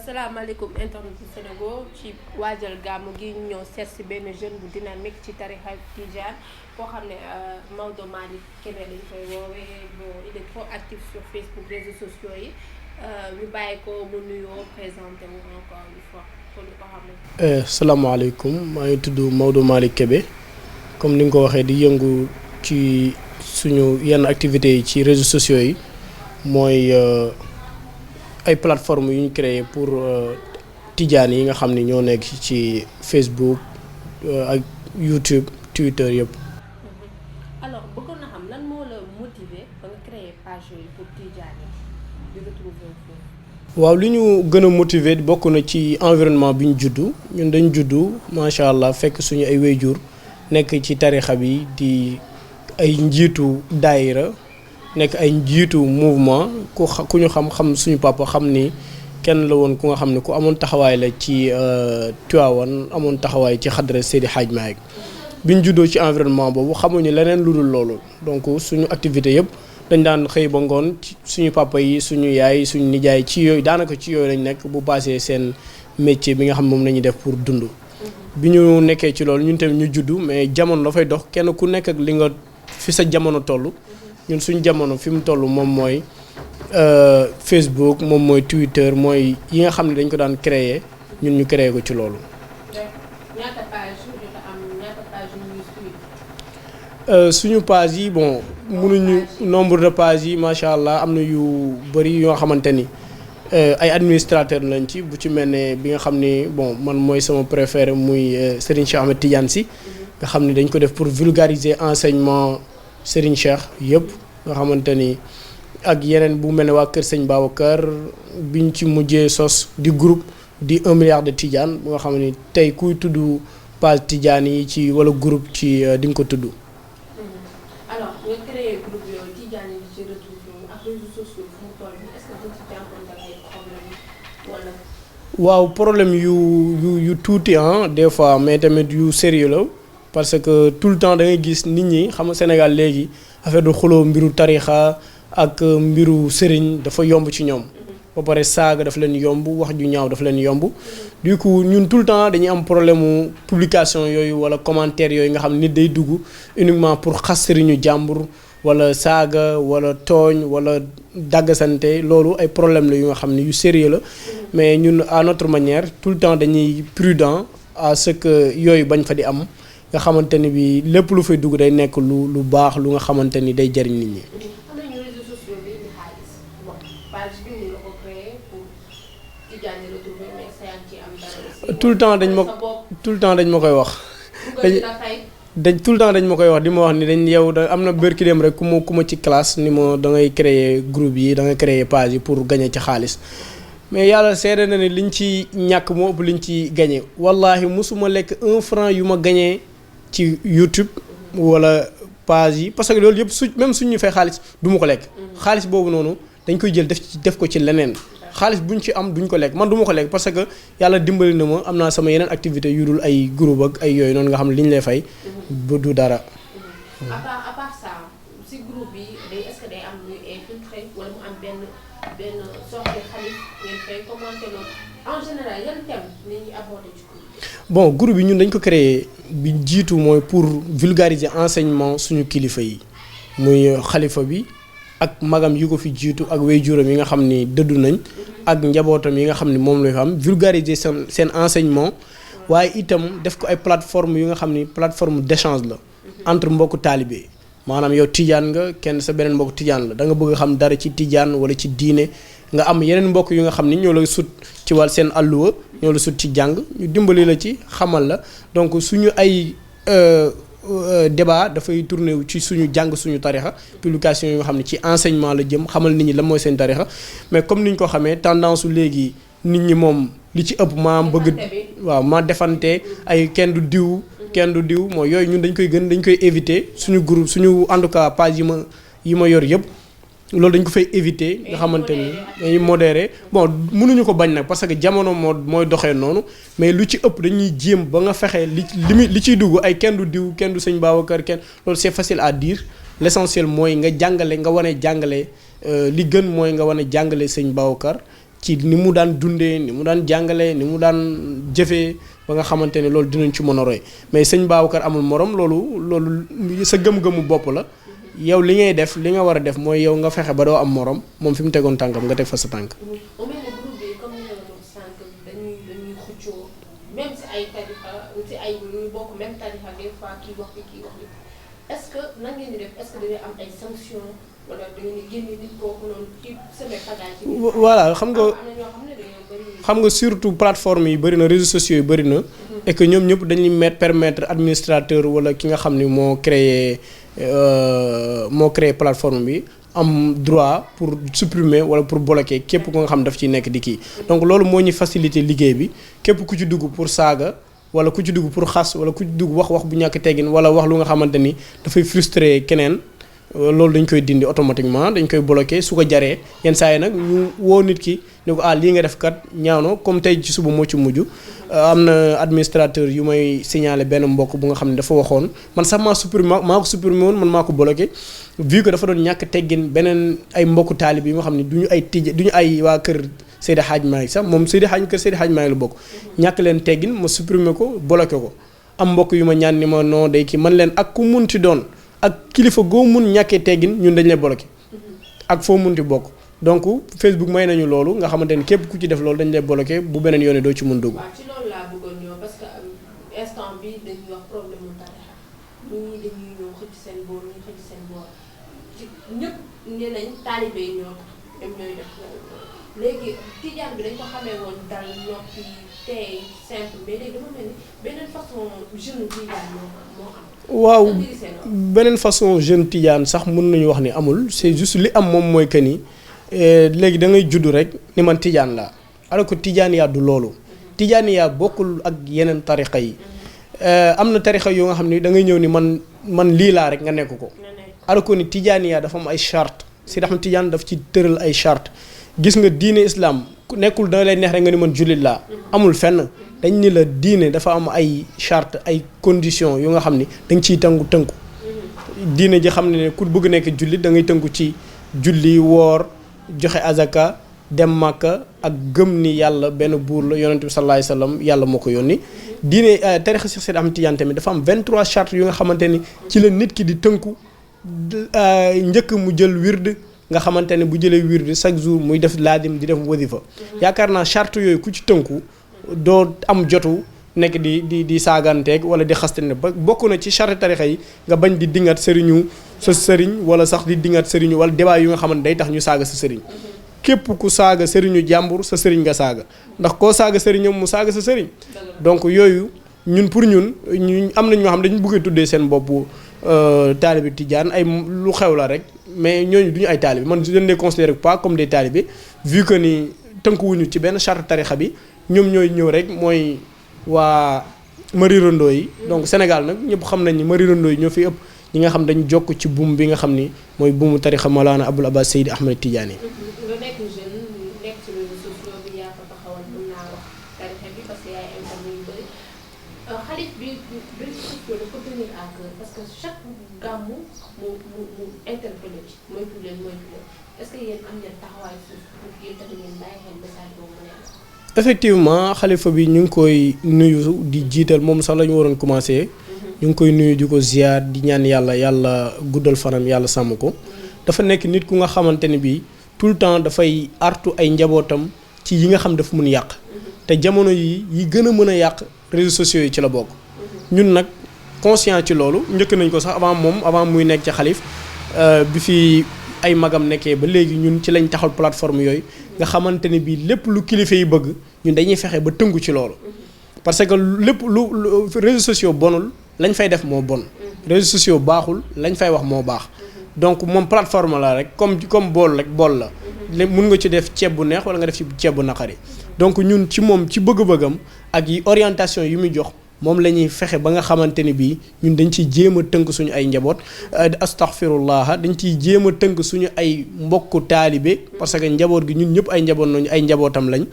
salaamaaleykum internet bu Sénégal ci waajal gàmmu gi ñëw seet si benn jeune bu dynamique ci tarixa Tijaan koo xam ne Maodo Malick Kébé lañ koy woowee bon il est trop actif sur Facebook réseaux sociaux yi ñu bàyyi ko mu nuyoo présenté wu encore une fois pour ñu ko xam ne. salaamaaleykum maa ngi tudd Maodo Malick Kébé comme ni nga ko waxee di yëngu ci suñu yenn activités yi ci réseaux sociaux yi mooy. ay plateformes yu ñu créé pour tijaan yi nga xam ni ñoo nekk ci Facebook ak YouTube Twitter yëpp. alors bëggoon na xam lan moo la motiver ba nga créé page yooyu pour tijaan yi di retrouver foofu. waaw li ñu gën a motiver bokk na ci environnement bi ñu juddu ñun dañ juddu macha allah fekk suñu ay wayjur nekk ci tarixa bi di ay njiitu daayira nekk ay njiitu mouvement ku ñu xam suñu papa xam ni kenn la woon ku nga xam ne ku amoon taxawaay la ci Tivaouane amoon taxawaay ci xadra Seydi Hadj Malick bi ñu juddoo ci environnement boobu xamuñu leneen lu dul loolu donc suñu activité yëpp dañ daan xëy ba ngoon suñu papa yi suñu yaay suñu nijaay ci yooyu daanaka ci yooyu lañ nekk bu passé seen métier bi nga xam moom la ñuy def pour dund. bi ñu nekkee ci loolu ñun tamit ñu juddu mais jamono dafay dox kenn ku nekk ak li nga fi sa jamono toll. ñun suñu jamono fi mu toll moom mooy Facebook moom mooy Twitter mooy yi nga xam ne dañ ko daan créer ñun ñu créer ko ci loolu. ñaata page nga am ñaata page ñuy suivre. suñu page yi bon mënuñu nombre de pages yi macha allah am na yu bëri yoo xamante ni ay administrateur lañ ci bu ci mel ne bi nga xam ni bon man mooy sama préféré muy Serigne Cheikh Ahmed Tidiane Sy nga xam ni dañ ko def pour vulgariser enseignement. Serigne Cheikh yëpp nga xamante ni ak yeneen bu mel ne waa Kër Sëñ Babacar biñ ci mujjee sos di groupe di 1 milliard de Tidiane bu nga xam ni tey kuy tudd page Tidiane yi ci wala groupe ci di nga ko tudd. alors nga créé groupe yooyu Tidiane yi ci retrouvé ak réseaux sociaux fu mu toll nii est-ce que dañ ci jànkuwanteel ay problème wala. waaw problème yu tuuti des fois mais tamit yu sérieux la. parce que tout le temps da ngay gis nit ñi xam nga Sénégal léegi affaire du xuloo mbiru tarixa ak mbiru sëriñ dafa yomb ci ñoom ba pare saaga dafa leen yomb wax ju ñaaw dafa leen yomb du coup ñun tout le temps dañuy am problème mu publication yooyu wala commentaire yooyu nga xam ne nit day dugg uniquement pour xas sëriñu jàmbur wala saaga wala tooñ wala daggasante loolu ay problème la yu nga xam ne yu sérieux la mais ñun à notre manière tout le temps dañuy prudent à ce que yooyu bañ fa di am nga xamante ni bi lépp lu fay dugg day nekk lu baax lu nga xamante ni day jariñ nit ñi. am nañu réseaux sociaux bi di xaalis bon page bi ñu la ko créé pour Tidiane yi retrouver mais ça ci am dara aussi. tout le temps dañ ma koy wax. tout le temps dañ ma koy wax di ma wax ni dañ yow da am na bërki dem rek ku ma ci classe ni ma da ngay créer groupe yi da ngay créer page yi pour gagner ci xaalis. mais yàlla seede na ne liñ ci ñàkk moo ëpp liñ ci gagné wallahi mosuma lekk 1 franc yu ma gagné ci YouTube wala page yi parce que loolu yëpp même suñu fay xaalis du ma ko lekk. xaalis boobu noonu dañ koy jël def ko ci leneen. xaalis buñ ci am duñ ko lekk man du ma ko lekk parce que yàlla dimbali na ma am naa sama yeneen activité yu dul ay groupe ak ay yooyu noonu nga xam ne li ñu lay fay. ba du dara. à part ça si groupe bi est-ce que day am ñuy infiltré wala mu am benn sorte de xaalis ngeen fay commenter loolu en général yan thème la ñuy aborder ci groupe bi. bon groupe bi ñun dañ ko créé bi jiitu mooy pour vulgariser enseignement suñu kilifa yi muy xalifa bi ak magam yi ko fi jiitu ak wayjuram yi nga xam ni dëddu nañ ak njabootam yi nga xam ni moom lay fa am vulgariser seen enseignement waaye itam def ko ay plateforme yu nga xam ni plateforme d'échange la entre mbokku taalibe maanaam yow tijaan nga kenn sa beneen mbokk tijaan la da nga bëgg a xam dara ci tijaan wala ci diine nga am yeneen mbokk yu nga xam ni ñoo la sut ci wàll seen àlluwa ñoo la sut ci jàng ñu dimbali la ci xamal la donc suñu ay débat dafay tourné wu ci suñu jàng suñu tarixa publication yi nga xam ne ci enseignement la jëm xamal nit ñi lan mooy seen tarixa mais comme ni ñu ko xamee tendance su léegi nit ñi moom li ci ëpp maam bëgg waaw ma defante ay kenn du diw mooy yooyu ñun dañ koy éviter suñu groupe suñu en tout cas page yi ma yor yëpp loolu dañ ko fay éviter nga xamante ni dañuy modéré bon mënuñu ko bañ nag parce que jamono mooy doxee noonu mais lu ci ëpp dañuy jéem ba nga fexe li ciy dugg ay kenn du diw kenn du sëñ Babacar kenn loolu c'est facile à dire l'essentiel mooy nga jàngale nga wane jàngale li gën mooy nga wane jàngale sëñ Babacar ci ni mu daan dundee ni mu daan jàngalee ni mu daan jëfee ba nga xamante ne loolu dinañ ci mën a roy mais sëñ Babacar amul morom loolu sa gëm-gëmu bopp la yow li ngay def li nga war a def mooy yow nga fexe ba doo am morom moom fi mu tegoon tànkam nga teg fa sa tànk. mu mel ne groupe bi comme ni nga doon sànq dañuy xëccoo même si ay tarixa si ay ñu bokk même tarixa des fois kii wax bi kii wax bi est-ce que nan ngeen di def est-ce que dañuy am ay sanctions wala da ngeen di génne nit kooku noonu ci semaine bagage yi. voilà xam nga. am na ñoo xam ne dañoo bëri. xam nga surtout plateforme yi bëri na réseaux sociaux yi bëri na. et que ñoom ñëpp dañuy permettre administrateur wala ki nga xam ni moo créé plateforme bi am droit pour supprimer wala pour bloquer képp ku nga xam daf ciy nekk di kii. donc loolu moo ñu faciliter liggéey bi képp ku ci dugg pour saaga wala ku ci dugg pour xas wala ku ci dugg wax bu ñàkk teggin wala wax lu nga xamante ni dafay frustrer keneen. loolu dañ koy dindi automatiquement dañ koy bloquer su ko jaree yenn saa yi nag ñu woo nit ki ne ko lii nga def kat ñaaw na comme tey ci suba moo ci mujj am na administrateur yu may signaler benn mbokk bu nga xam ne dafa waxoon man sax maa ko supprimé woon man maa ko bloqué vu que dafa doon ñàkk teggin beneen ay mbokku taalib yi nga xam ne duñu ay waa kër Seydi Hadj Malick sax moom kër Seydi Hadj Malick la bokk ñàkk leen teggin ma supprimé ko bloqué ko am mbokk yu ma ñaan ni ma non day kii man leen ak ku munti doon ak kilifa goo mun ñàkkee teggin ñun dañ lay bloqué ak foo munti bokk donc Facebook may nañu loolu nga xamante ni képp ku ci def loolu dañ lay bloqué bu beneen yoone doo ci mun dugg. waaw ci loolu laa bëggoon ñëw parce que instant bi dañuy wax problème mu tarixa ñii dañuy ñëw xëcc seen boor ñii xëcc seen boor ci ñëpp nee nañ taalibe yi ñoo tax ñoom ñooy def léegi tijaan bi dañ ko xamee woon dal noppi tey simple mais léegi dafa mel ni beneen façon jeune tijaan moo am. waaw beneen façon jeune tijaan sax mën nañu wax ni amul c'est juste li am moom mooy que ni léegi da ngay juddu rek ni man tijaan laa alors que tijaan yaa du loolu tijaan yaa bokkul ak yeneen tarixa yi am na tarixa yoo nga xam ni da ngay ñëw ni man lii laa rek nga nekk ko alors que ni tijaan yaa dafa am ay charte si dafa tijaan daf ci tëral ay charte gis nga diine islam ku nekkul da lay neex rek nga ni man jullit laa amul fenn dañ ni la diine dafa am ay charte ay conditions yu nga xam ni dañ ciy tënku diine ji xam ne ku bëgg nekk jullit da ngay tënku ci julli woor joxe azaka dem màkka ak gëm ni yàlla benn buur la yonent bi sallallahu alayhi wasallam yàlla moo ko yónni diine tarixa Cheikh Seydi Ahmed Tidiane tamit dafa am 23 chartes yu nga xamante ni ci la nit ki di tënku njëkk mu jël wird nga xamante ne bu jëlee wird chaque jour muy def laadim di def wasifa yaakaar naa charte yooyu ku ci tënku doo am jotu nekk di saaganteeg wala di xastane ba bokk na ci charte tarixa yi nga bañ di dingat sëriñu sa sëriñ wala sax di dingat sëriñu wala débat yu nga xamante day tax ñu saaga sa sëriñ képp ku saaga sëriñu jàmbur sa sëriñ nga saaga ndax koo saaga sëriñam mu saaga sa sëriñ donc yooyu ñun pour ñun am na ñoo xam dañu bëgg tuddee seen bopp taalibe tijaan ay lu xew la rek mais ñooñu du ñu ay taalibe man je ne les considère pas comme des talibés vu que ni tënkuwuñu ci benn charte tarixa bi ñoom ñooy ñëw rek mooy waa marirandoo yi donc Sénégal nag ñëpp xam nañ ni marirandoo yi ñoo fi ëpp ñi nga xam dañu jokk ci buum bi nga xam ni mooy buumu tarixa Mawlana Abul Abbas Seydi Ahmed Tidiane yi. nga nekk jeune nekk ci réseaux sociaux bi yaa ko taxawal mën naa wax tarixa bi parce que yaay interview yu bëri xalif bi réseaux sociaux dafa tenir à cœur parce que chaque gàmmu mu interpellé ci moytu leen est-ce que yéen am ngeen taxawaay suuf pour yéen tamit ngeen bàyyi xel message boobu mu nekk. effectivement xalifa bi ñu ngi koy nuyu di jiital moom sax la ñu waroon commencer. ñu ngi koy nuyu di ko ziar di ñaan yàlla guddal fanam yàlla sàmm ko. dafa nekk nit ku nga xamante ne bii tout le temps dafay artu ay njabootam ci yi nga xam dafa mun yàq. te jamono yi gën a mën a yàq réseaux sociaux yi ci la bokk. ñun nag conscient ci loolu njëkk nañ ko sax avant muy nekk ci xalif bi fi ay magam nekkee ba léegi ñun ci lañ taxal plateforme yooyu nga xamante ne bii lépp lu kilifa yi bëgg ñun dañuy fexe ba tënku ci loolu. parce que lépp lu réseaux sociaux bonul lañ fay def moo bon. réseaux sociaux baaxul lañ fay wax moo baax. donc moom plateforme la rek comme bool la. mun nga ci def ceeb bu neex wala nga def ci ceeb bu naqari. donc ñun ci moom ci bëgg-bëggam ak yi orientation yi muy jox moom la ñuy fexe ba nga xamante ni bii ñun dañ ciy jéem a tënk suñu ay njaboot astaghfirullah dañ ciy jéem a tënk suñu ay mbokku taalibe parce que njaboot gi ñun ñëpp ay njaboot nañu ay njabootam lañ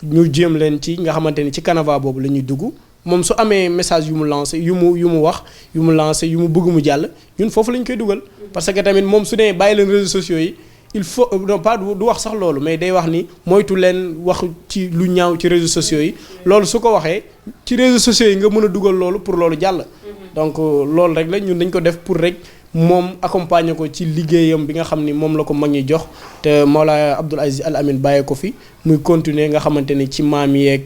ñu jéem leen ci nga xamante ni ci canevas boobu la ñuy dugg moom su amee message yu mu lancé yu mu wax yu mu lancé yu mu bëgg mu jàll ñun foofu lañ koy dugal parce que tamit moom su nee bàyyi leen réseaux sociaux yi il faut non pas du wax sax loolu mais day wax ni moytu leen wax ci lu ñaaw ci réseaux sociaux yi loolu su ko waxee ci réseaux sociaux yi nga mën a dugal loolu pour loolu jàll donc loolu rek la ñun dañ ko def pour rek moom accompagner ko ci liggéeyam bi nga xam ni moom la ko mag ñi jox te Mawlaa Abdoul Aziz Al Amin bàyyee ko fi muy continuer nga xamante ni ci maam yeeg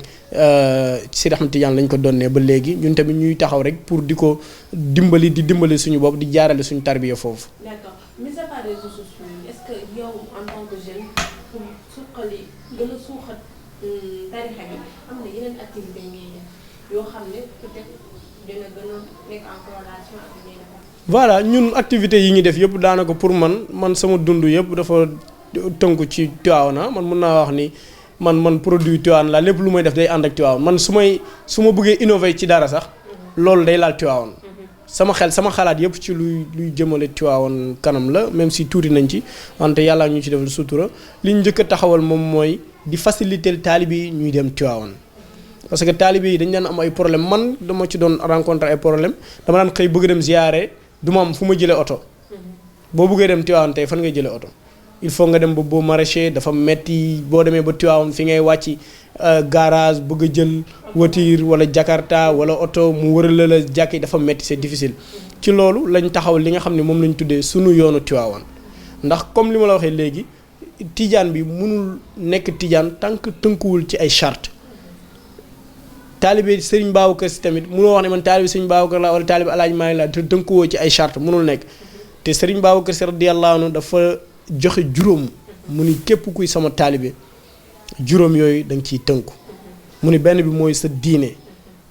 Seydi Ahmed Tidiane lañ ko donnee ba léegi ñun tamit ñuy taxaw rek pour di ko dimbali suñu bopp di jaarale suñu tarbiya foofu. D'accord. Mis à part réseaux sociaux yi est-ce que yow en tant que jeune pour suqali gën a suuxat tarixa bi am na yeneen activité ngay def yoo xam ne peut-être dina gën a nekk en corrélation ak li ngay defar. voilà ñun activités yi ñuy def yëpp daanaka pour man sama dund yëpp dafa tënku ci Tivaouane man mun naa wax ni man produit Tivaouane la lépp lu may def day ànd ak Tivaouane man su ma bëggee innover ci dara sax loolu day laal Tivaouane sama xalaat yëpp ci luy jëmale Tivaouane kanam la même si tuuti nañ ci wante yàlla ñu ci defal sutura li ñu njëkk a taxawal moom mooy di faciliter taalibe yi ñuy dem Tivaouane parce que taalibe yi dañ daan am ay problème man dama ci doon rencontrer ay problème dama daan xëy bëgg dem ziyaare du ma am fu ma jëlee oto boo bëggee dem Tivaouane tey fan ngay jëlee oto il faut nga dem ba boo maraîcher dafa metti boo demee ba Tivaouane fi ngay wàcc garage bëgg a jël voiture wala Jakarta wala oto mu wërale la jàkki dafa metti c'est difficile ci loolu lañ taxaw li nga xam ne moom lañ tuddee sunu yoonu Tivaouane ndax comme li ma la waxee léegi tijaan bi mënul nekk tijaan tant que tënkuwul ci ay charte taalibe Serigne Babacar Sy tamit mënoo wax ne man taalibe Serigne Babacar la wala taalibe Alaaji Maalik la te tënkuwoo ci ay charte mënul nekk te Serigne Babacar Sy radiyallahu anhu dafa joxe juróom mu ni képp kuy sama taalibe juróom yooyu da nga ciy tënku mu ni benn bi mooy sa diine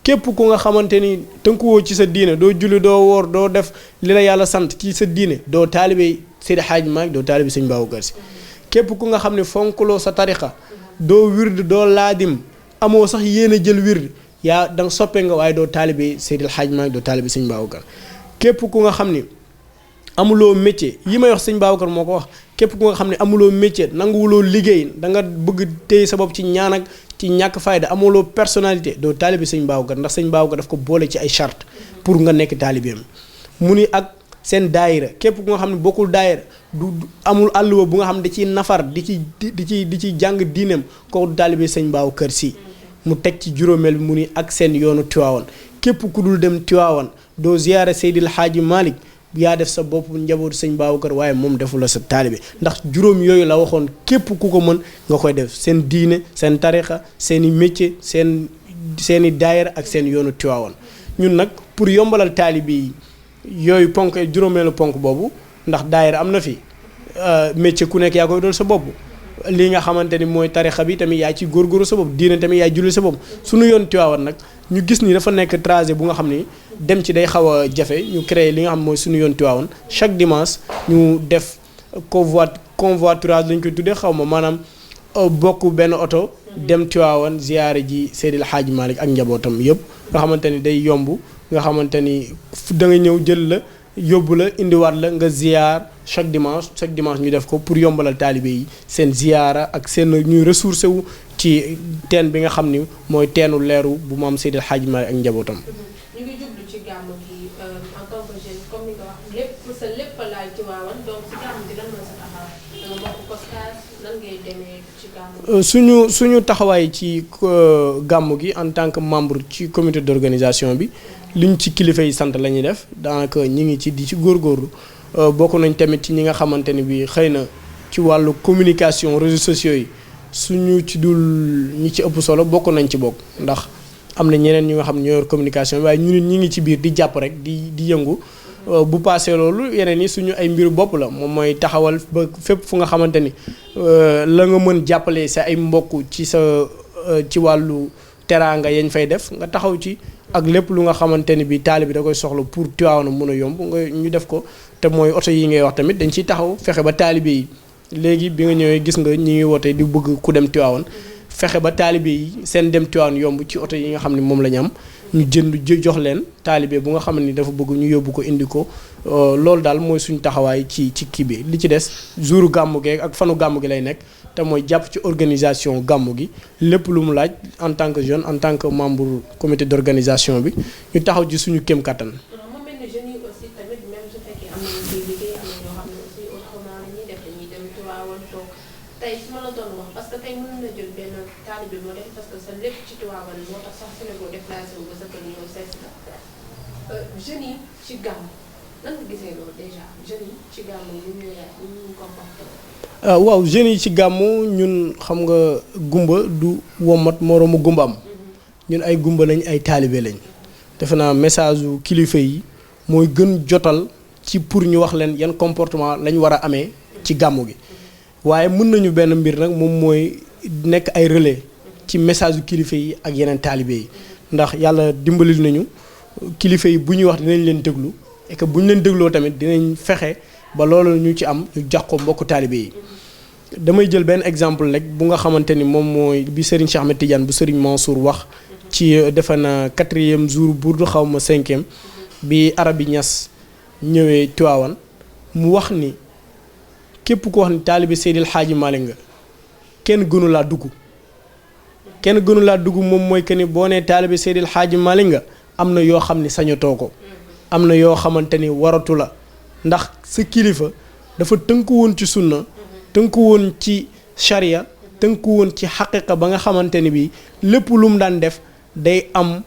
képp ku nga xamante ni tënkuwoo ci sa diine doo julli doo woor doo def li la yàlla sant ci sa diine doo taalibe Seydi Hadji Malick doo taalibe Serigne Babacar Sy képp ku nga xam ne fonkuloo sa tarixa doo wird doo laadim amoo sax yéen a jël wird yaa danga soppe nga waaye doo taalibe Seydi Hadji Malick doo taalibe Serigne Babacar képp ku nga xam ni amuloo métier yi may wax Serigne Babacar moo ko wax képp ku nga xam ne amuloo métier nanguwuloo liggéey da nga bëgg téye sa bopp ci ñaan ak ci ñàkk fayda amuloo personnalité doo taalibe Serigne Babacar ndax Serigne Babacar daf ko boole ci ay charte pour nga nekk taalibeem mu ni ak seen daayira képp ku nga xam ne bokkul daayira du amul àlluwa bu nga xam ne da ciy nafar di ci jàng diineem kooku du taalibe Serigne Babacar Sy mu teg ci juróomeel bi mu ni ak seen yoonu Tivaouane képp ku dul dem Tivaouane doo ziyaare Seydil Hadji Malick yaa def sa bopp njabootu Sëñ Babacar waaye moom defu la sa taalibe ndax juróom yooyu la waxoon képp ku ko mën nga koy def seen diine seen tarixa seen i métier seen i daayira ak seen yoonu Tivaouane ñun nag pour yombalal taalibe yi yooyu ponk juróomeelu ponk boobu ndax daayira am na fi métier ku nekk yaa koy doon sa bopp lii nga xamante ni mooy tarixa bi tamit yaa ci góorgóorlu sa bopp diine tamit yaa julli sa bopp suñu yoon Tivaouane nag ñu gis ni dafa nekk trajet bu nga xam ni dem ci day xaw a jafe ñu créé li nga xam mooy suñu yoon Tivaouane chaque dimanche ñu def convoiturage lañ koy tuddee xaw ma maanaam bokk benn oto dem Tivaouane ziyaare ji Seydil Hadji Malick ak njabootam yëpp nga xamante ni day yomb nga xamante ni da nga ñëw jël la yóbbu la indiwaat la nga ziyaar chaque dimanche ñu def ko pour yombalal taalibe yi seen ziyaara ak seen ñuy ressourcé wu ci teen bi nga xam ni mooy teenu leeru bu maam Seydil Hadji Malick ak njabootam. ñu ngi jublu ci gàmmu gi en tant que jeune comme ni nga wax lépp laay Tivaouane donc ci gàmmu gi lan mooy sa taxawaay nga bokk Coskas lan ngay demee ci gàmmu gi. suñu taxawaay ci gàmmu gi en tant que membre ci comité d'organisation bi liñ ci kilifa yi sant la ñuy def daanaka ñi ngi ci di ci góorgóorlu bokk nañ tamit ci ñi nga xamante ni bi xëy na ci wàllu communication réseaux sociaux yi suñu ci dul ñi ci ëpp solo bokk nañ ci bokk ndax am na ñeneen ñi nga xam ne ñoo yor communication waaye ñu ñi ngi ci biir di jàpp rek di yëngu bu passé loolu yeneen yi suñu ay mbiru bopp la moom mooy taxawal ba fépp fu nga xamante ni la nga mën jàppale sa ay mbokk ci sa ci wàllu teraanga yañ fay def nga taxaw ci ak lépp lu nga xamante ni bi taali bi da koy soxla pour Tivaouane mën a yomb nga ñu def ko te mooy oto yi ngay wax tamit dañ ciy taxaw fexe ba taalibe yi léegi bi nga ñëwee gis nga ñi ngi woote di bëgg ku dem Tivaouane fexe ba taalibe yi seen dem Tivaouane yomb ci oto yi nga xam ne moom la ñu am ñu jënd jox leen taalibe bu nga xam ni dafa bëgg ñu yóbbu ko indi ko loolu daal mooy suñu taxawaay ci kii bi li ci des jouru gàmmu gi ak fanu gàmmu gi lay nekk te mooy jàpp ci organisation gàmmu gi lépp lu mu laaj en tant que jeune en tant que membre comité d'organisation bi ñu taxaw ci suñu kéem kattan. tey su ma la doon wax parce que tey mën na jël benn taalibe moo def parce que sa lépp ci Tiwaawan moo tax sax Sénégal déplacé wu ba sa kër ñëw seet la jeunes yi ci gàmm lan nga gisee loolu déjà jeunes yi ci gàmm ñu comporté. waaw jeunes yi ci gàmm ñun xam nga gumba du womat moroomu gumba am ñun ay gumba lañ ay taalibe lañ defe naa message u kilifa yi mooy gën jotal ci pour ñu wax leen yan comportement lañ war a amee ci gàmmu gi. waaye mën nañu benn mbir nag moom mooy nekk ay relais ci message yu kilifa yi ak yeneen taalibe yi ndax yàlla dimbalil nañu kilifa yi bu ñuy wax dinañ leen déglu et que bu ñu leen dégloo tamit dinañ fexe ba loolu ñu ci am ñu jox ko mbokku taalibe yi. damay jël benn exemple rek bu nga xamante ni moom mooy bi Serigne Cheikh Ahmed Tidiane bu Serigne Mansour wax ci defe na 4e jour burdu xaw ma 5e bi Arabi Niass ñëwee Tiwaawan mu wax ni. képp ko wax ni taalibe Seydil Hadji Malick nga kenn gënu laa dugg moom mooy que ni boo nee taalibe Seydil Hadji Malick nga am na yoo xam ni sañatoo ko am na yoo xamante ni waratu la ndax sa kilifa dafa tënku woon ci sunna tënku woon ci charia tënku woon ci xaqiqa ba nga xamante ni bii lépp lu mu daan def day am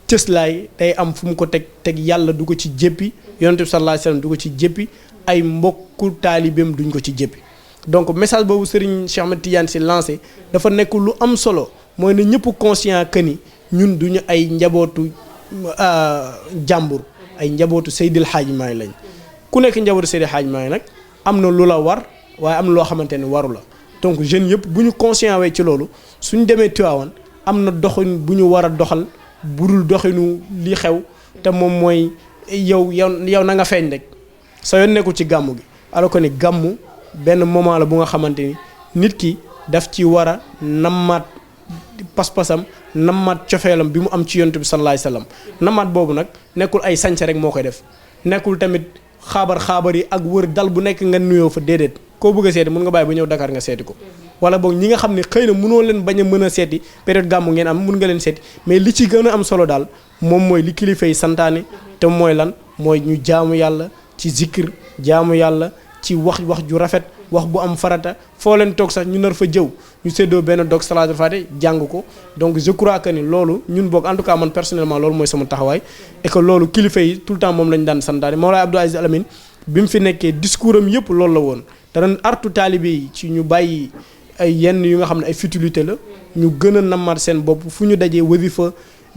cëslaay day am fu mu ko teg yàlla du ko ci jéppi yonent bi sallallahu alayhi wasallam du ko ci jéppi ay mbokku taalibeem duñ ko ci jéppi donc message boobu Serigne Cheikh Ahmed Tidiane Sy lancé dafa nekk lu am solo mooy ne ñëpp conscient que ni ñun duñu ay njabootu jàmbur ay njabootu Seydil Hadji Malick lañ ku nekk njabootu Seydil Hadji Malick nag am na lu la war waaye am na loo xamante ni waru la donc jeunes yëpp bu ñu conscient wee ci loolu suñ demee Tivaouane am na doxin bu ñu war a doxal budul doxinu li xew te moom mooy yow na nga feeñ rek sa yoon nekkul ci gàmmu gi alors que ni gàmmu benn moment la bu nga xamante ni nit ki daf ci war a nammaat pas-pasam nammaat cofeelam bi mu am ci yonent bi sallallahu alayhi wasallam nammaat boobu nag nekkul ay sañse rek moo koy def nekkul tamit xaabar yi ak wër dal bu nekk nga nuyoo fa déedéet koo bëgg a seeti mën nga bàyyi ba ñëw Dakar nga seeti ko wala boog ñi nga xam ne xëy na mënoo leen bañ a mën a seeti période gàmmu ngeen am mën nga leen seeti mais li ci gën a am solo daal moom mooy li kilifa yi santaane te mooy lan mooy ñu jaamu yàlla ci zikr jaamu yàlla ci wax ju rafet wax bu am farata foo leen toog sax ñu nar fa jëw ñu séddoo benn dog salaatul faatiha jàng ko donc je crois que ni loolu ñun boog en tout cas man personnellement loolu mooy sama taxawaay et que loolu kilifa yi tout le temps moom lañu daan santaane Mawlaay Abdou Aziz Al Amine bi mu fi nekkee discours am yëpp loolu la woon danañ artu taalibe yi ci ñu bàyyi ay yenn yu nga xam ne ay futilité la ñu gën a nammaat seen bopp fu ñu dajee wasifa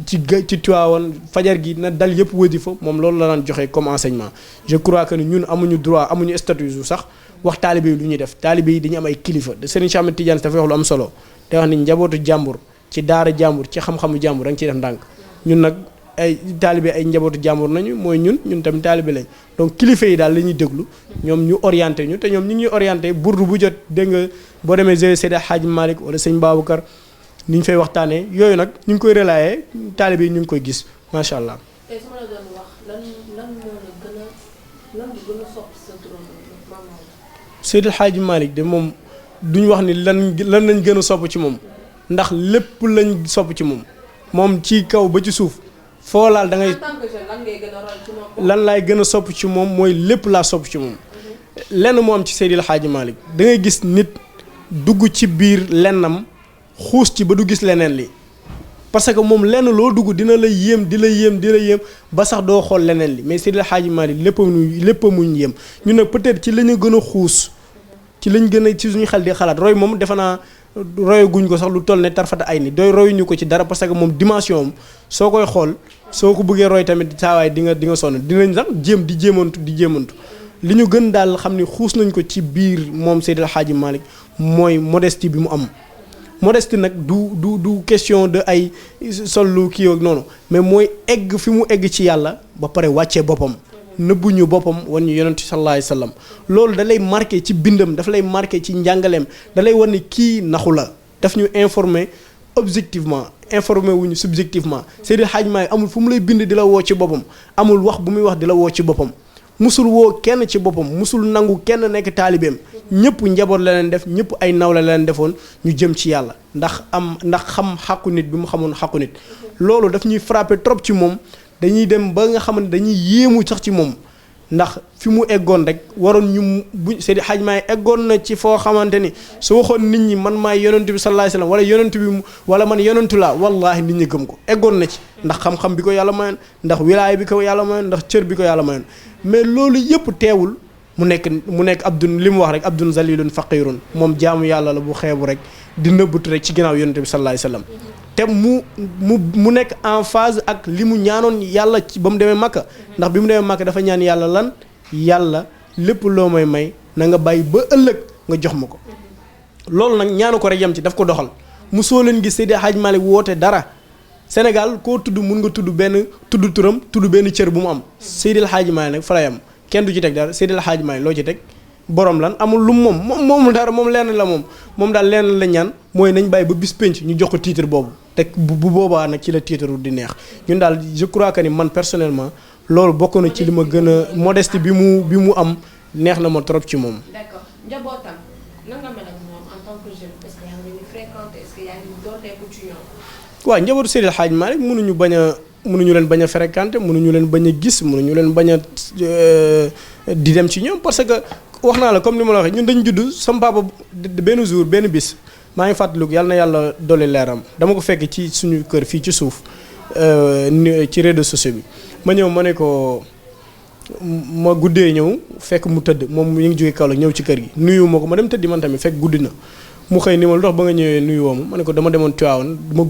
ci Tiwaawan fajar gi na dal yëpp wasifa moom loolu la daan joxe comme enseignement je crois que ni ñun amuñu droit amuñu statut yu sax wax taalibe yi lu ñuy def taalibe yi dañu am ay kilifa de Serigne Cheikh Ahmed Tidiane dafa wax lu am solo te wax ni njabootu jàmbur ci daara jàmbur ci xam-xamu jàmbur da nga ciy def ndànk ñun nag ay taalibe ay njabootu jàmbur nañu mooy ñun tamit taalibe lañ donc kilifa yi daal la ñuy déglu ñoom ñu orienté ñu te ñoom ñu ngi ñuy orienté burdu bu jot dégg nga boo demee Seydi Hadji Malick wala sëñ Babacar ni ñu fay waxtaanee yooyu nag ñu ngi koy relayé taalibe yi ñu ngi koy gis macha allah. tey su ma la doon wax lan moo la gën a sopp sa turandoo Maam Maodo. Seydi Hadji Malick de moom duñ wax ni lan lañ gën a sopp ci moom ndax lépp lañ sopp ci moom ci kaw ba ci suuf foo laal da ngay. en tant que jeune lan ngay gën a roy ci moom. lan laay gën a sopp ci moom mooy lépp laa sopp ci moom. lenn moo am ci Seydi Hadji Malick da ngay gis nit dugg ci biir lennam. xuus ci ba du gis leneen li parce que moom lenn loo dugg dina la yéem di la yéem ba sax doo xool leneen li mais Seydi Hadji Malick lépp muñ yéem ñun nag peut-être ci la ñu gën a xuus ci lañ gën a ci suñu xel di xalaat roy moom defe naa royaguñ ko sax lu toll ne tarfata ay ni doy royuñu ko ci dara parce que moom dimension am soo koy xool soo ko bëggee roy tamit saawaay di nga sonn dinañ sax di jéemantu li ñu gën daal xam ni xuus nañ ko ci biir moom Seydi Hadji Malick mooy modestie bi mu am modestie nag du question de ay sollu kii ak noonu mais mooy egg fi mu egg ci yàlla ba pare wàccee boppam nëbbuñu boppam wan ñu yonent sallallahu alayhi wasallam loolu da lay marqué ci bindam dafa lay marqué ci njàngaleem da lay wan ni kii naxu la daf ñu informer objectivement informé wuñu subjectivement Seydil Hadji Malick amul fu mu lay bind di la woo ci boppam amul wax bu muy wax di la woo ci boppam musul woo kenn ci boppam musul nangu kenn nekk taalibeem ñëpp njaboot la leen def ñëpp ay nawle la leen defoon ñu jëm ci yàlla ndax xam xàqu nit bi mu xamoon xàqu nit loolu daf ñuy frappé trop ci moom dañuy dem ba nga xamante dañuy yéemu sax ci moom ndax fi mu eggoon rek waroon ñu bu Seydi Hadji Malick eggoon na ci foo xamante ni su waxoon nit ñi man maay yonent bi sallallahu alayhi wasallam wala yonent bi wala man yonentu laa wallahi nit ñi gëm ko eggoon na ci ndax xam-xam bi ko yàlla mayoon ndax wilaaya bi ko yàlla mayoon ndax cër bi ko yàlla mayoon mais loolu yëpp teewul mu nekk abdun li mu wax rek abdun zalilun faqirun moom jaamu yàlla la bu xeebu rek di nëbbutu rek ci ginnaaw yonent bi sallallahu alayhi wasallam te mu nekk en phase ak li mu ñaanoon yàlla ci ba mu demee Makka ndax bi mu demee Makka dafa ñaan yàlla lan yàlla lépp loo may na nga bàyyi ba ëllëg nga jox ma ko loolu nag ñaanu ko rek yem ci daf ko doxal mu soo leen gis Seydi Hadji Malick woote dara Sénégal koo tudd mun nga tudd turam tudd benn cër bu mu am Seydi Hadji Malick nag fa la yam kenn du ci teg dara Seydi Hadji Malick loo ci teg borom lan amul lu moom dara moom lenn la moom daal lenn la ñaan mooy nañ bàyyi ba bis penc ñu jox ko titre boobu te bu boobaa nag ci la titre di neex ñun daal je crois que ni man personnellement loolu bokk na ci li ma gën a modeste bi mu am neex na ma trop ci moom. D'accord njabootam nan nga mel ak moom en tant que jeune est-ce que yaa ngi fréquenté est-ce que yaa ngi dooleeku ci ñoom. waaw njabootu Seydi Hadji Malick mënuñu leen bañ a fréquenté mënuñu leen bañ a gis mënuñu leen bañ a di dem ci ñoom parce que. wax naa la comme ni ma la waxee ñun dañu judd sama papa benn jour benn bis maa ngi fàttaliku yàlla na yàlla dolli leeram dama ko fekk ci suñu kër fii ci suuf ci rez-de-chaussée bi ma ñëw ma ne ko ma guddee ñëw fekk mu tëdd moom mi ngi jógee Kaolack ñëw ci kër gi nuyu ma ko ma dem tëddi man tamit fekk guddi na mu xëy ni ma lu tax ba nga ñëwee nuyu woo ma ne ko dama demoon Tivaouane ma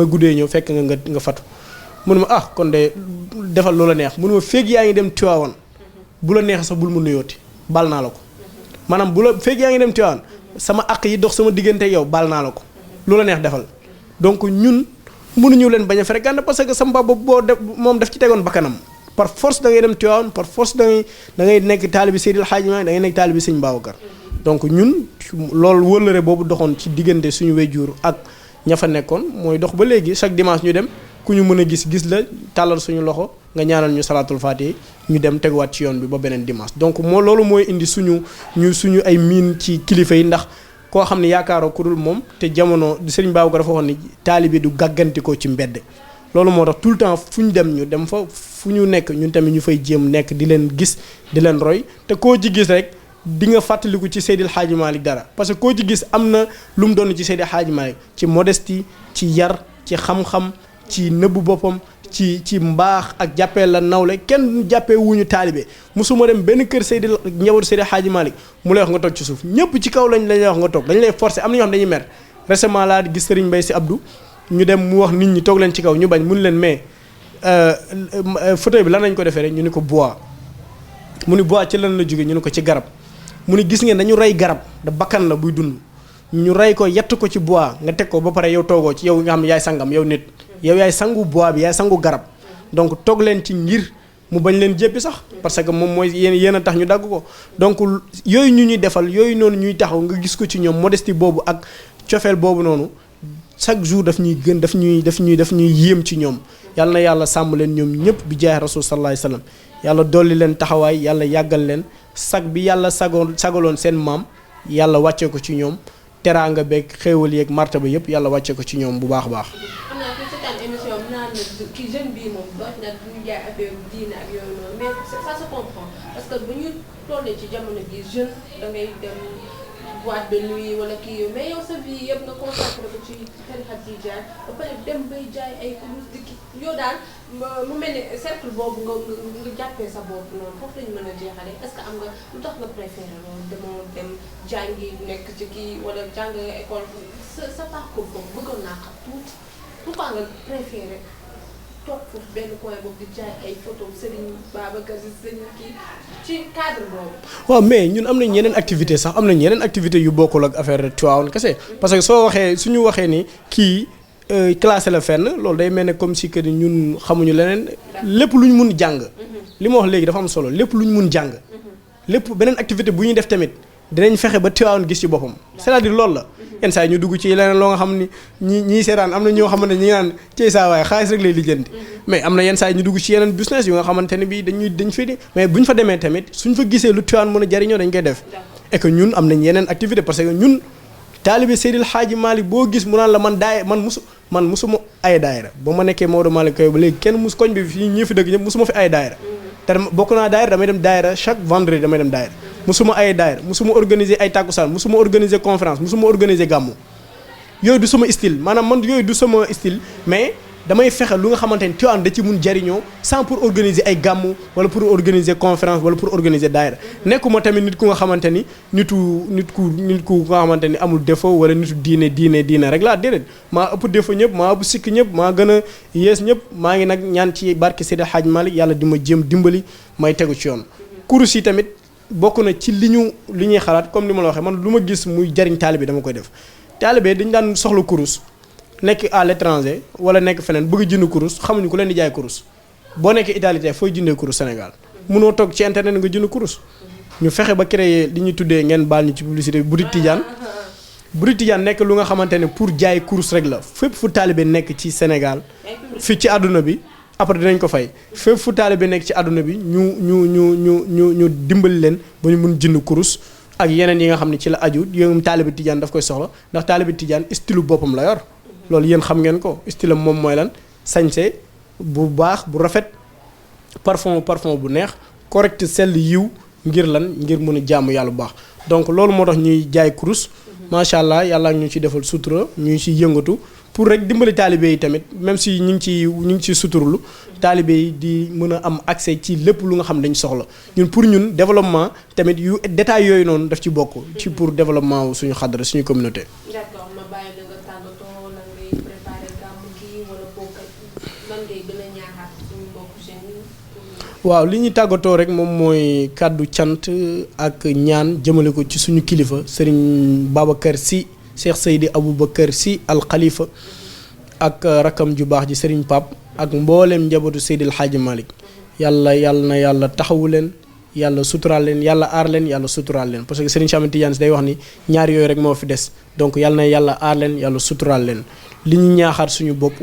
guddee ñëw fekk nga fatu mu ne ma ah kon de defal loola neex mu ne ma fekk yaa ngi dem Tivaouane bu la neex sax bul mu nuyooti bal naa la ko maanaam bu la fekk yaa ngi dem Tivaouane sama àq yi dox sama diggante yow bal naa la ko lu la neex defal donc ñun mënuñu leen bañ a fréquenter parce que sama papa boo def moom daf ci tegoon bakkanam par force da ngay dem Tivaouane par force da ngay nekk taalibi Seydil Hadji Malick da ngay nekk taalibi Sëñ Babacar donc ñun loolu wëllëre boobu doxoon ci diggante suñu wéjur ak ña fa nekkoon mooy dox ba léegi chaque dimanche ñu dem ku ñu mën a gis la tàllal suñu loxo nga ñaanal ñu salaatul faatiha ñu dem teguwaat ci yoon bi ba beneen dimanche donc loolu mooy indi suñu ay miin ci kilifa yi ndax koo xam ne yaakaaroo ku dul moom te jamono Serigne Babacar dafa waxoon ni taalibe du gàggantikoo ci mbedd loolu moo tax tout le temps fu ñu dem fa fu ñu nekk ñun tamit ñu fay jéem nekk di leen gis di leen roy te koo ci gis rek di nga fàttaliku ci Seydil Hadji Malick dara parce que koo ci gis am na lu mu doon ci Seydil Hadji Malick ci modestie ci yar ci xam-xam ci nëbbu boppam ci mbaax ak jàppee la nawle kenn jàppee wuñu taalibe musuma dem benn kër njabootu Seydi Hadji Malick mu lay wax nga toog ci suuf ñëpp ci kaw lañ lay wax nga toog dañu lay forcer am na ñoo xam dañuy mer récemment laa gis Serigne Mbaye Sy Abdou ñu dem mu wax nit ñi toog leen ci kaw ñu bañ mun leen mais fauteuil bi lan lañ ko defee rek ñu ni ko bois mu ni bois ci lan la jóge ñu ni ko ci garab mu ni gis ngeen dañu rey garab da bakkan la buy dund ñu rey ko yett ko ci bois nga teg ko ba pare yow toogoo ci yow nga xam ne yaay sangam yow nit yow yaay sangu bois bi yaay sangu garab donc toog leen ci ngir mu bañ leen jéppi sax parce que moom mooy yéen a tax ñu dagg ko donc yooyu ñu ñuy defal yooyu noonu ñuy taxaw nga gis ko ci ñoom modestie boobu ak cofeel boobu noonu chaque jour daf ñuy gën daf ñuy yéem ci ñoom yàlla na yàlla sàmm leen ñoom ñëpp bi jaay rasul sallallahu alayhi wasallam yàlla dolli leen taxawaay yàlla yàggal leen sag bi yàlla sagaloon seen maam yàlla wàccee ko ci ñoom teraanga beeg xéewal yeeg martaba yëpp yàlla wàccee ko ci ñoom bu baax a baax. xam naa ko seetaan émission bi naan la ki jeune bii moom doot na du ñu jaay affaire diine ak yooyu noonu mais ça se comprend parce que bu ñu tollee ci jamono bi jeune da ngay dem boîte de nuit wala kii mais yow sa vie yëpp nga consacré ko ci tarixa tijaan ba pare dem bay jaay ay kurus di yow daal mu mel ne cercle boobu nga jàppee sa bopp noonu foofu lañu mën a jeexale est-ce que am nga lu tax nga préféré loolu demoo dem jàngi nekk ci kii wala jàng école sa parcours boobu bëggoon naa xam tuuti pourquoi nga préféré toog foofu benn coin boobu di jaay ay photo Serigne Babacar Sy Serigne kii ci cadre boobu. waaw mais ñun am nañ yeneen activité sax am nañ yeneen activité yu bokkul ak affaire Tivaouane kese parce que soo waxee suñu waxee ni kii classé la fenn loolu day mel ne comme si que ni ñun xamuñu leneen lépp lu ñu mun jàng. li ma wax léegi dafa am solo lépp lu ñu mun jàng. lépp beneen activité bu ñuy def tamit dinañ fexe ba Tivaouane gis ci boppam c'est-à-dire loolu la yenn saa yi ñu dugg ci leneen loo nga xam ni ñii seetaan am na ñoo xamante ne ñi ngi naan cey saa waaye xaalis rek lay lijjanti mais am na yenn saa yi ñu dugg ci yeneen business yu nga xamante ne bii dañ fi mais bu ñu fa demee tamit suñ fa gisee lu Tivaouane mën a jariñoo dañ koy def et que ñun am nañ yeneen activité parce que ñun taalibe Seydil Hadji Malick boo gis mu naan la man musuma ay daayira ba ma nekkee Maodo Malick koy ba léegi kenn mus koñ bi fii ñi fi dëkk ñëpp musuma fi ay daayira te bokk naa daayira damay dem daayira chaque vendredi damay dem daayira musuma ay daayira musuma organiser ay takkusaan musuma organiser conférence musuma organiser gàmmu yooyu du sama style maanaam man yooyu du sama style mais damay fexe lu nga xamante ni Tivaouane da ci mun jariñoo sans pour organiser ay gàmmu wala pour organiser conférence wala pour organiser daayira nekkuma tamit nit ku nga xamante ni nit ku nga xamante ni amul défaut wala nitu diine rek laa déedéet maa ëpp défaut ñëpp maa ëpp sikk ñëpp maa gën a yées ñëpp maa ngi nag ñaan ci barke Seydi Hadj Malick yàlla di ma jéem dimbali may tegu ci yoon kurus yi tamit bokk na ci li ñuy xalaat comme ni ma la waxee man lu ma gis muy jariñ taalibe dama koy def taalibe dañu daan soxla kurus nekk à l'étranger wala nekk feneen bëgg jënd kurus xamuñu ku leen di jaay kurus boo nekkee Italie tey fooy jëndee kurus Sénégal mënoo toog ci internet nga jënd kurus ñu fexe ba créer li ñuy tuddee ngeen baal ñu ci publicité boutique Tidiane nekk lu nga xamante ne pour jaay kurus rek la fépp fu taalibe nekk ci Sénégal fii ci àdduna bi après dinañ ko fay fépp fu taalibe nekk ci àdduna bi ñu dimbali leen ba ñu mun jënd kurus ak yeneen yi nga xam ne ci la aju yooyu taalibe Tidiane daf koy soxla ndax taalibe Tidiane style boppam la yor loolu yéen xam ngeen ko style am moom mooy lan sañse bu baax bu rafet parfum bu neex correct sell yiw ngir lan ngir mën a jaamu yàlla bu baax donc loolu moo tax ñuy jaay kurus macha allah yàlla ñu ci defal sutura ñu ci yëngatu pour rek dimbali taalibe yi tamit même si ñu ngi ci suturlu taalibe yi di mën a am accès ci lépp lu nga xam dañ soxla ñun pour ñun développement tamit yu détails yooyu noonu daf ci bokk ci pour développement suñu xadra suñu communauté. D'accord, ma bàyyi la nga tàggatoo lan ngay préparé gàmmu gi wala boog lan ngay gën a ñaaxaat suñu mbokku jeunes yi. waaw li ñuy tàggatoo rek moom mooy kàddu cant ak ñaan jëmale ko ci suñu kilifa Serigne Babacar Sy Cheikh Seydi Aboubacar Sy al Khalifa ak rakam ju baax ji Serigne Pape ak mbooleem njabootu Seydil Hadji Malick yàlla taxawu leen yàlla suturaal leen yàlla aar leen yàlla suturaal leen parce que Serigne Cheikh Ahmed Tidiane day wax ni ñaar yooyu rek moo fi des donc yàlla aar leen yàlla suturaal leen li ñu ñaaxaat suñu bopp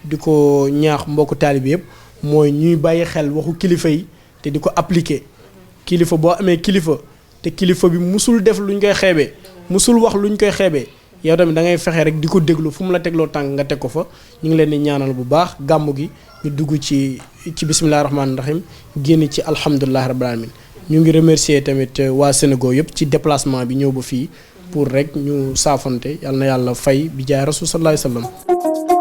di ko ñaax mbokku taalibe yëpp mooy ñuy bàyyi xel waxu kilifa yi te di ko appliquer kilifa boo amee kilifa te kilifa bi musul def luñ koy xeebee musul wax luñ koy xeebee yow tamit da ngay fexe rek di ko déglu fu mu la tegloo tànk nga teg ko fa ñu ngi leen di ñaanal bu baax gàmmu gi ñu dugg ci bismillahi rahmaani rahim génn ci alhamdulillahi rabbil alamin ñu ngi remercier tamit waa Sénégal yëpp ci déplacement bi ñëw ba fii pour rek ñu saafante yàlla na yàlla fay bi jaay rasul sallallahu alayhi wasallam